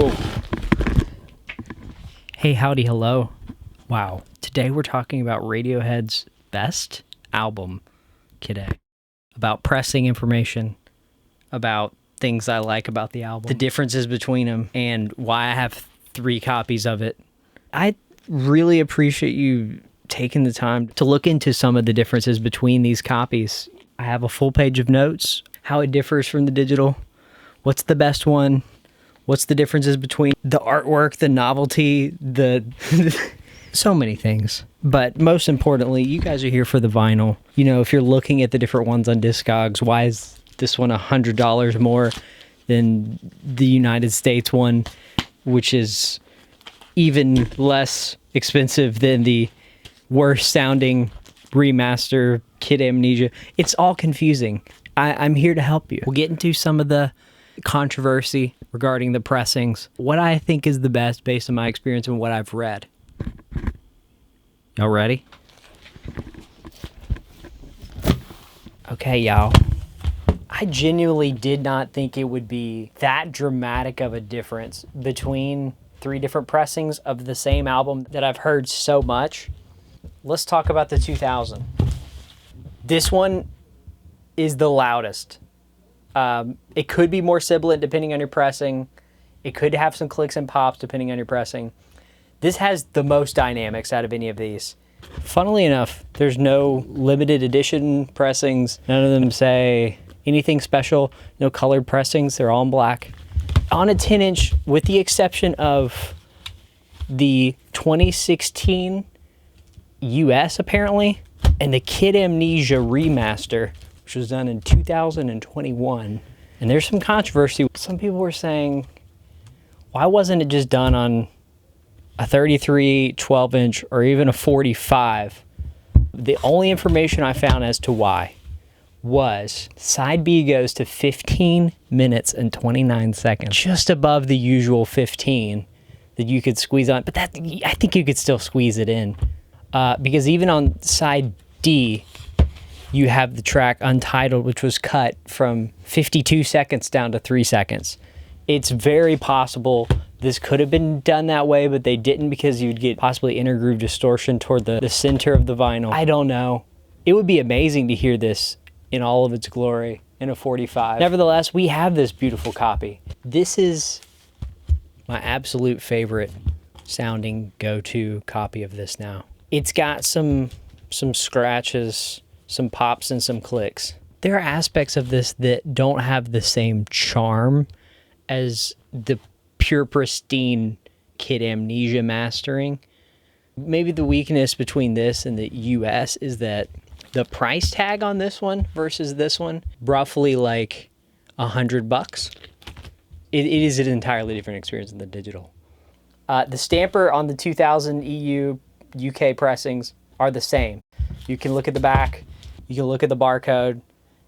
Whoa. Hey, howdy, hello. Wow. Today we're talking about Radiohead's best album, Kid A. About pressing information, about things I like about the album, the differences between them, and why I have 3 copies of it. I really appreciate you taking the time to look into some of the differences between these copies. I have a full page of notes, how it differs from the digital, what's the best one, what's the differences between the artwork, the novelty, the so many things. But most importantly, you guys are here for the vinyl. You know, if you're looking at the different ones on Discogs, why is this one $100 more than the United States one, which is even less expensive than the worst sounding remaster Kid Amnesia? It's all confusing. I'm here to help you. We'll get into some of the controversy regarding the pressings, what I think is the best based on my experience and what I've read. Y'all ready? Okay, y'all. I genuinely did not think it would be that dramatic of a difference between 3 different pressings of the same album that I've heard so much. Let's talk about the 2000. This one is the loudest. It could be more sibilant depending on your pressing. It could have some clicks and pops depending on your pressing. This has the most dynamics out of any of these. Funnily enough, there's no limited edition pressings. None of them say anything special. No colored pressings. They're all in black. On a 10-inch, with the exception of the 2016 US, apparently, and the Kid Amnesia remaster, which was done in 2021. And there's some controversy. Some people were saying, why wasn't it just done on a 33, 12-inch, or even a 45? The only information I found as to why was side B goes to 15 minutes and 29 seconds, just above the usual 15 that you could squeeze on. But that, I think you could still squeeze it in. Because even on side D, you have the track Untitled, which was cut from 52 seconds down to 3 seconds. It's very possible this could have been done that way, but they didn't because you'd get possibly intergroove distortion toward the center of the vinyl. I don't know. It would be amazing to hear this in all of its glory in a 45. Nevertheless, we have this beautiful copy. This is my absolute favorite sounding go-to copy of this now. It's got some scratches, some pops, and some clicks. There are aspects of this that don't have the same charm as the pure pristine Kid Amnesia mastering. Maybe the weakness between this and the US is that the price tag on this one versus this one, roughly like $100. It is an entirely different experience than the digital. The stamper on the 2000 EU UK pressings are the same. You can look at the back, you can look at the barcode.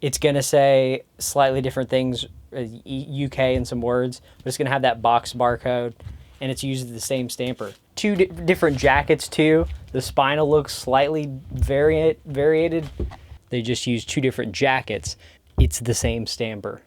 It's gonna say slightly different things, UK and some words, but it's gonna have that box barcode, and it's used the same stamper. 2 different jackets too. The spinal looks slightly variated. They just use 2 different jackets. It's the same stamper.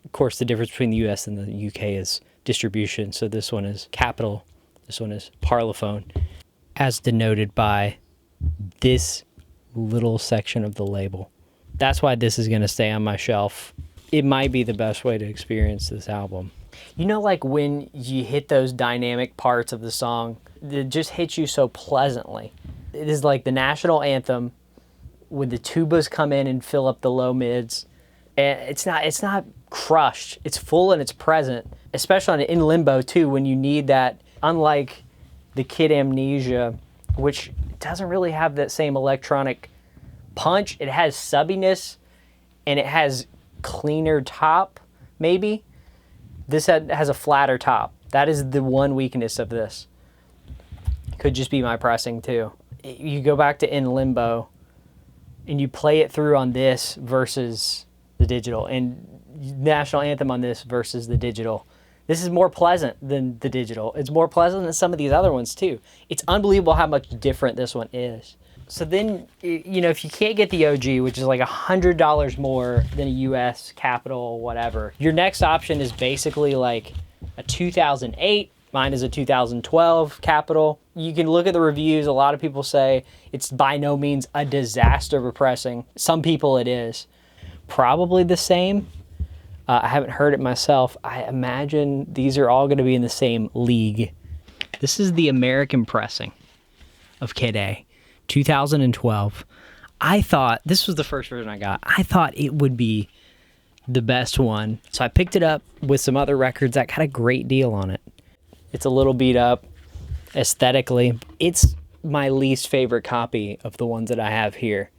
Of course, the difference between the US and the UK is distribution. So this one is Capital, this one is Parlophone, as denoted by this little section of the label. That's why this is going to stay on my shelf. It might be the best way to experience this album. You know, like when you hit those dynamic parts of the song that just hit you so pleasantly. It is like the national anthem when the tubas come in and fill up the low mids. And it's not crushed. It's full and it's present, especially in Limbo too, when you need that. Unlike the Kid Amnesia, which doesn't really have that same electronic punch. It has subbiness and it has cleaner top, maybe. This has a flatter top. That is the one weakness of this. Could just be my pressing too. You go back to In Limbo and you play it through on this versus the digital, and National Anthem on this versus the digital. This is more pleasant than the digital. It's more pleasant than some of these other ones too. It's unbelievable how much different this one is. So then, you know, if you can't get the OG, which is like $100 more than a US Capital, whatever, your next option is basically like a 2008. Mine is a 2012 Capital. You can look at the reviews. A lot of people say it's by no means a disaster of a pressing. Some people it is. Probably the same. I haven't heard it myself. I imagine these are all going to be in the same league. This is the American pressing of Kid A, 2012. I thought, this was the first version I got, I thought it would be the best one. So I picked it up with some other records that got a great deal on it. It's a little beat up aesthetically. It's my least favorite copy of the ones that I have here.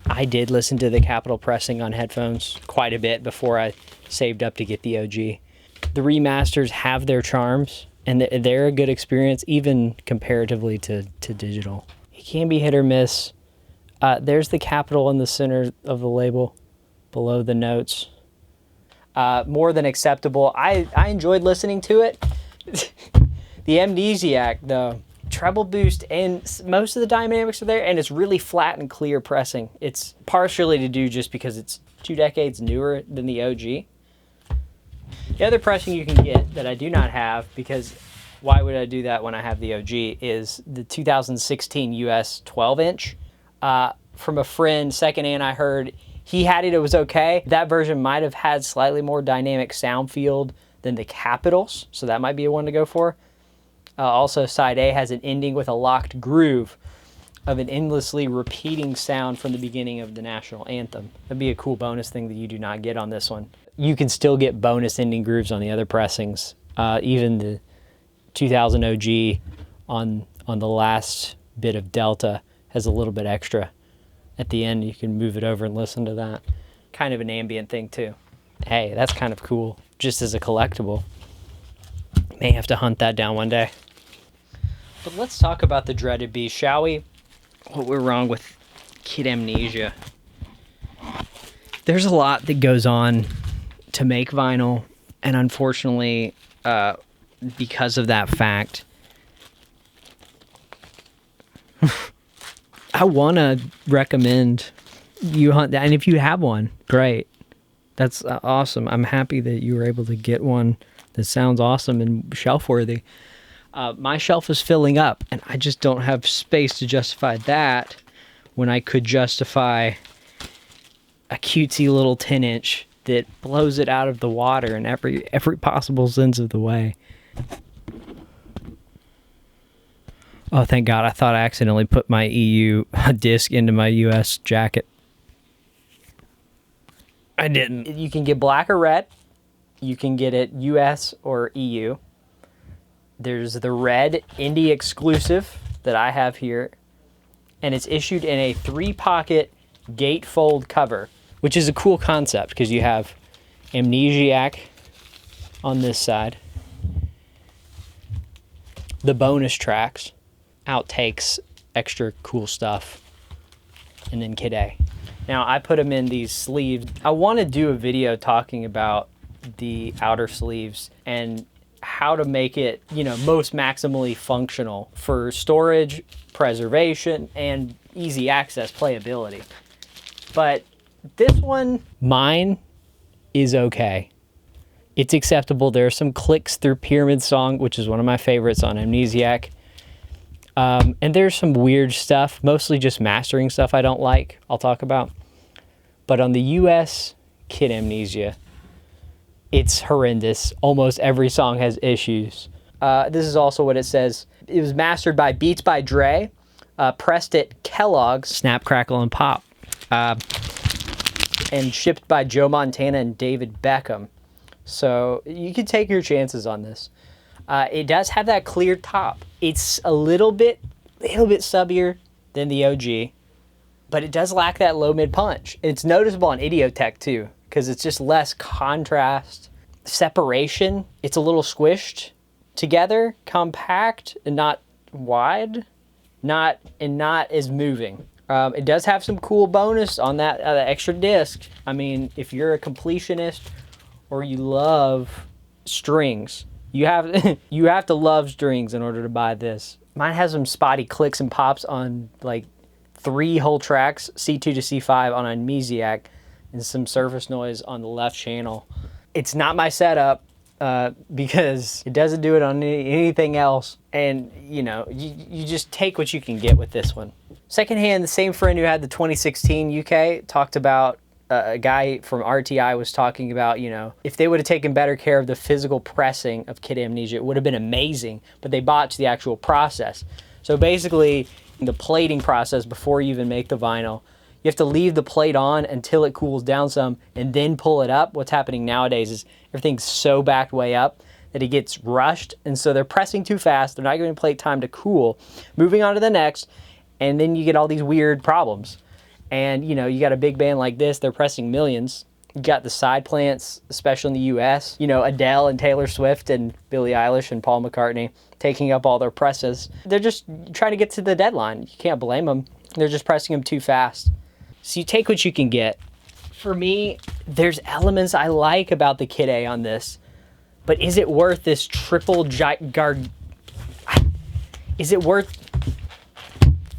I did listen to the Capital pressing on headphones quite a bit before I saved up to get the OG. The remasters have their charms, and they're a good experience, even comparatively to digital. It can be hit or miss. There's the Capital in the center of the label, below the notes. More than acceptable. I enjoyed listening to it. The Amnesiac, though, treble boost and most of the dynamics are there, and it's really flat and clear pressing. It's partially to do just because it's 2 decades newer than the OG. The other pressing you can get that I do not have, because why would I do that when I have the OG, is the 2016 US 12-inch. From a friend, secondhand, I heard he had it, it was okay. That version might have had slightly more dynamic sound field than the Capitals, so that might be a one to go for. Also, side A has an ending with a locked groove of an endlessly repeating sound from the beginning of the national anthem. That'd be a cool bonus thing that you do not get on this one. You can still get bonus ending grooves on the other pressings. Even the 2000 OG on the last bit of Delta has a little bit extra. At the end, you can move it over and listen to that. Kind of an ambient thing too. Hey, that's kind of cool, just as a collectible. May have to hunt that down one day. But let's talk about the dreaded beast, shall we? What went wrong with Kid Amnesia? There's a lot that goes on to make vinyl, and unfortunately, because of that fact, I want to recommend you hunt that. And if you have one, great. That's awesome. I'm happy that you were able to get one that sounds awesome and shelf-worthy. My shelf is filling up, and I just don't have space to justify that when I could justify a cutesy little 10-inch that blows it out of the water in every possible sense of the way. Oh, thank God. I thought I accidentally put my EU disc into my US jacket. I didn't. You can get black or red. You can get it US or EU. There's the red indie exclusive that I have here, and it's issued in a 3-pocket gatefold cover, which is a cool concept because you have Amnesiac on this side, the bonus tracks, outtakes, extra cool stuff, and then Kid A. Now, I put them in these sleeves. I want to do a video talking about the outer sleeves and how to make it, most maximally functional for storage, preservation, and easy access playability. But this one, mine, is okay. It's acceptable. There are some clicks through Pyramid Song, which is one of my favorites on Amnesiac. And there's some weird stuff, mostly just mastering stuff I don't like, I'll talk about. But on the US Kid Amnesia, it's horrendous. Almost every song has issues. This is also what it says. It was mastered by Beats by Dre, pressed at Kellogg's, Snap, Crackle, and Pop, and shipped by Joe Montana and David Beckham. So you can take your chances on this. It does have that clear top. It's a little bit subbier than the OG, but it does lack that low-mid punch. It's noticeable on Idiotech too, because it's just less contrast, separation. It's a little squished together, compact, and not wide, not as moving. It does have some cool bonus on that extra disc. I mean, if you're a completionist or you love strings, you have to love strings in order to buy this. Mine has some spotty clicks and pops on like 3 whole tracks, C2 to C5 on Amnesiac, and some surface noise on the left channel. It's not my setup. because it doesn't do it on anything else. And, you know, you just take what you can get with this one. Secondhand, the same friend who had the 2016 UK talked about, a guy from RTI was talking about, you know, if they would have taken better care of the physical pressing of Kid Amnesia, it would have been amazing, but they botched the actual process. So basically, the plating process before you even make the vinyl, you have to leave the plate on until it cools down some and then pull it up. What's happening nowadays is everything's so backed way up that it gets rushed, and so they're pressing too fast. They're not giving the plate time to cool. Moving on to the next, and then you get all these weird problems. And, you know, you got a big band like this, they're pressing millions. You got the side plants, especially in the US, you know, Adele and Taylor Swift and Billie Eilish and Paul McCartney taking up all their presses. They're just trying to get to the deadline. You can't blame them. They're just pressing them too fast. So you take what you can get. For me, there's elements I like about the Kid A on this, but is it worth this triple is it worth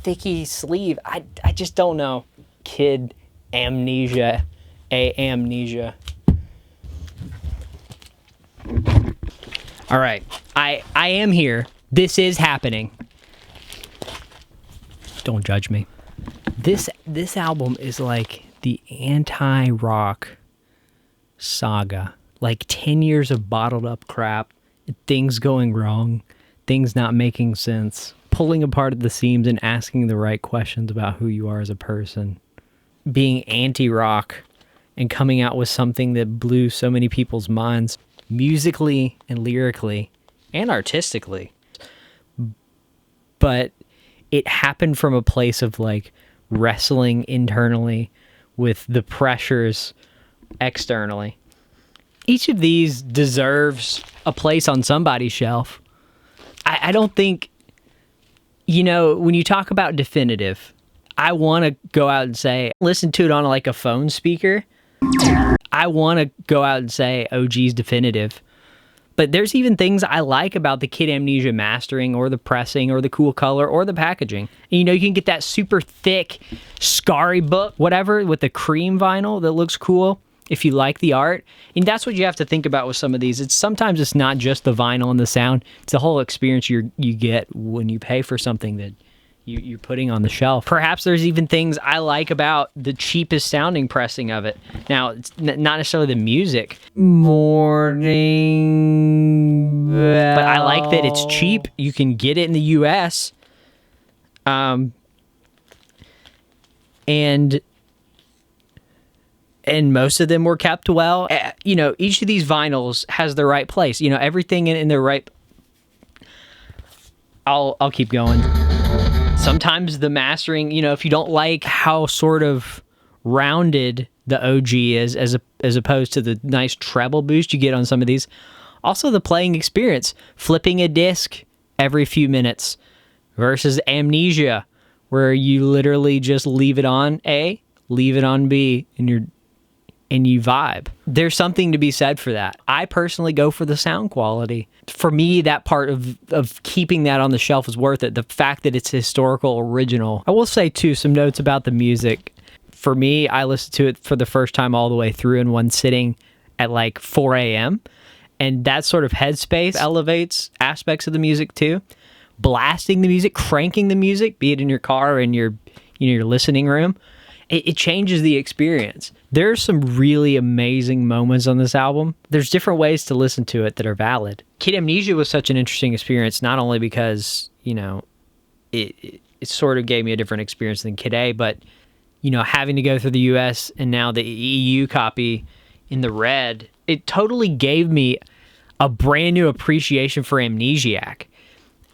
thicky sleeve? I just don't know. Kid Amnesia, Amnesia. All right, I am here. This is happening. Don't judge me. This album is like the anti-rock saga. Like 10 years of bottled up crap, things going wrong, things not making sense, pulling apart at the seams and asking the right questions about who you are as a person. Being anti-rock and coming out with something that blew so many people's minds, musically and lyrically and artistically. But it happened from a place of like wrestling internally with the pressures externally. Each of these deserves a place on somebody's shelf. I don't think, you know, when you talk about definitive, I want to go out and say, listen to it on like a phone speaker. I want to go out and say OG's definitive. But there's even things I like about the Kid Amnesia mastering or the pressing or the cool color or the packaging. And, you know, you can get that super thick, scarry book, whatever, with the cream vinyl that looks cool if you like the art. And that's what you have to think about with some of these. Sometimes it's not just the vinyl and the sound. It's the whole experience you get when you pay for something that you're putting on the shelf. Perhaps there's even things I like about the cheapest sounding pressing of it. Now, it's not necessarily the music. Morning Bell. But I like that it's cheap. You can get it in the US. And most of them were kept well. You know, each of these vinyls has the right place. You know, everything in the right... I'll keep going. Sometimes the mastering, you know, if you don't like how sort of rounded the OG is as opposed to the nice treble boost you get on some of these. Also the playing experience, flipping a disc every few minutes versus Amnesia, where you literally just leave it on A, leave it on B, and you vibe. There's something to be said for that. I personally go for the sound quality. For me, that part of keeping that on the shelf is worth it. The fact that it's historical, original. I will say, too, some notes about the music. For me, I listened to it for the first time all the way through in one sitting at like 4 a.m. And that sort of headspace elevates aspects of the music, too. Blasting the music, cranking the music, be it in your car or in your listening room. It changes the experience. There's some really amazing moments on this album. There's different ways to listen to it that are valid. Kid Amnesia was such an interesting experience, not only because, you know, it sort of gave me a different experience than Kid A, but, you know, having to go through the US and now the EU copy in the red, it totally gave me a brand new appreciation for Amnesiac.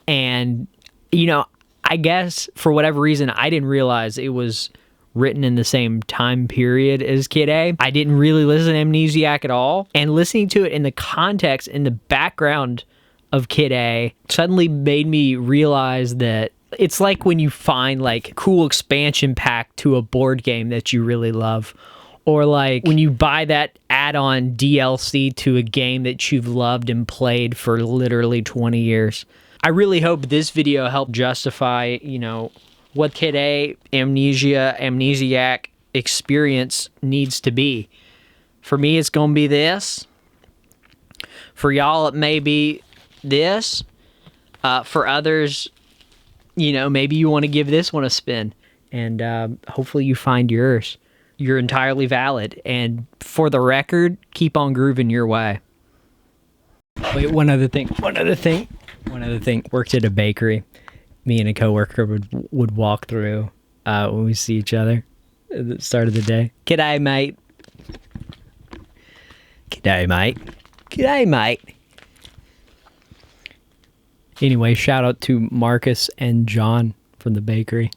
And, you know, I guess for whatever reason, I didn't realize it was written in the same time period as Kid A. I didn't really listen to Amnesiac at all. And listening to it in the context, in the background of Kid A, suddenly made me realize that it's like when you find like cool expansion pack to a board game that you really love. Or like when you buy that add-on DLC to a game that you've loved and played for literally 20 years. I really hope this video helped justify, you know, what Kid A, Amnesia, Amnesiac experience needs to be. For me, it's going to be this. For y'all, it may be this. For others, maybe you want to give this one a spin. And hopefully you find yours. You're entirely valid. And for the record, keep on grooving your way. Wait, one other thing. Worked at a bakery. Me and a coworker would walk through when we see each other at the start of the day. G'day, mate. G'day, mate. G'day, mate. Anyway, shout out to Marcus and John from the bakery.